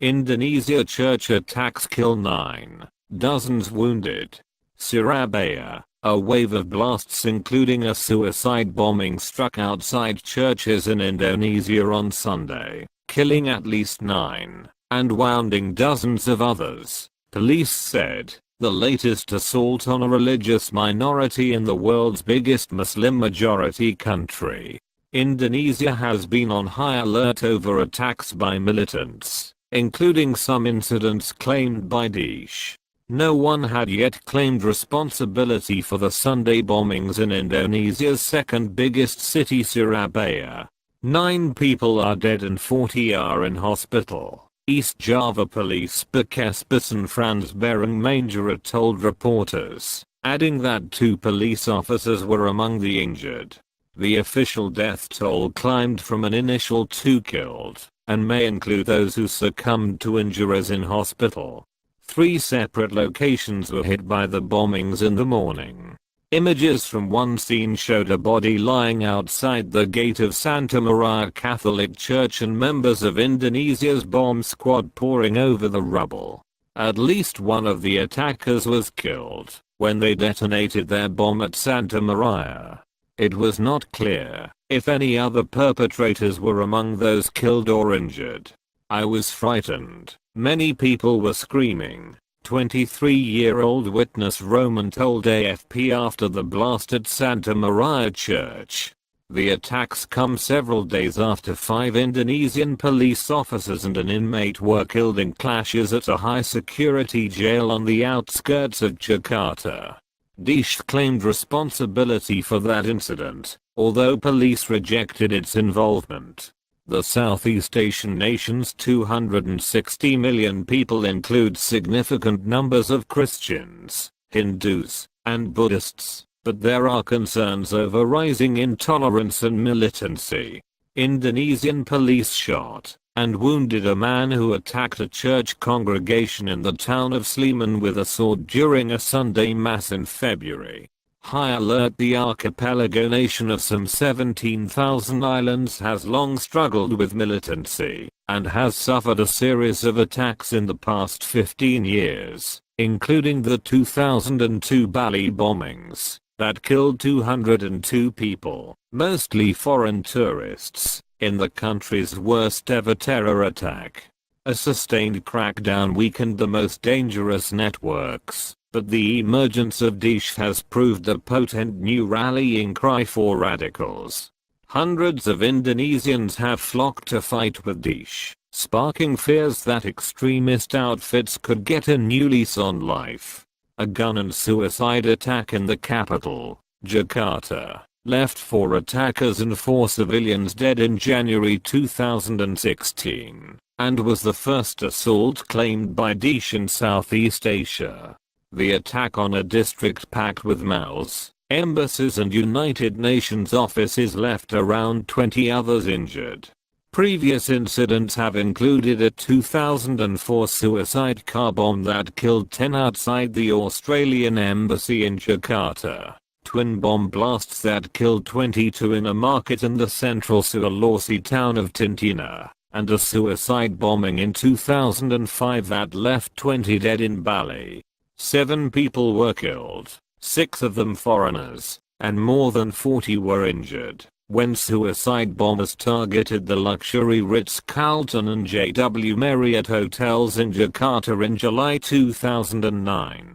Indonesia church attacks kill 9, dozens wounded. Surabaya, a wave of blasts including a suicide bombing struck outside churches in Indonesia on Sunday, killing at least 9, and wounding dozens of others, police said. The latest assault on a religious minority in the world's biggest Muslim majority country. Indonesia has been on high alert over attacks by militants, including some incidents claimed by Daesh. No one had yet claimed responsibility for the Sunday bombings in Indonesia's second biggest city, Surabaya. 9 people are dead and 40 are in hospital. East Java Police spokesperson Frans Barung Mangera told reporters, adding that 2 police officers were among the injured. The official death toll climbed from an initial 2 killed, and may include those who succumbed to injuries in hospital. 3 separate locations were hit by the bombings in the morning. Images from one scene showed a body lying outside the gate of Santa Maria Catholic Church and members of Indonesia's bomb squad pouring over the rubble. At least one of the attackers was killed when they detonated their bomb at Santa Maria. It was not clear if any other perpetrators were among those killed or injured. I was frightened. Many people were screaming. 23-year-old witness Roman told AFP after the blast at Santa Maria Church. The attacks come several days after 5 Indonesian police officers and an inmate were killed in clashes at a high-security jail on the outskirts of Jakarta. Daesh claimed responsibility for that incident, although police rejected its involvement. The Southeast Asian nation's 260 million people include significant numbers of Christians, Hindus, and Buddhists, but there are concerns over rising intolerance and militancy. Indonesian police shot and wounded a man who attacked a church congregation in the town of Sleman with a sword during a Sunday mass in February. High alert. The archipelago nation of some 17,000 islands has long struggled with militancy and has suffered a series of attacks in the past 15 years, including the 2002 Bali bombings that killed 202 people, mostly foreign tourists, in the country's worst ever terror attack. A sustained crackdown weakened the most dangerous networks, but the emergence of Daesh has proved a potent new rallying cry for radicals. Hundreds of Indonesians have flocked to fight with Daesh, sparking fears that extremist outfits could get a new lease on life. A gun and suicide attack in the capital, Jakarta, left 4 attackers and 4 civilians dead in January 2016, and was the first assault claimed by Daesh in Southeast Asia. The attack on a district packed with malls, embassies and United Nations offices left around 20 others injured. Previous incidents have included a 2004 suicide car bomb that killed 10 outside the Australian embassy in Jakarta, twin bomb blasts that killed 22 in a market in the central Sulawesi town of Tintina, and a suicide bombing in 2005 that left 20 dead in Bali. 7 people were killed, 6 of them foreigners, and more than 40 were injured when suicide bombers targeted the luxury Ritz-Carlton and JW Marriott hotels in Jakarta in July 2009.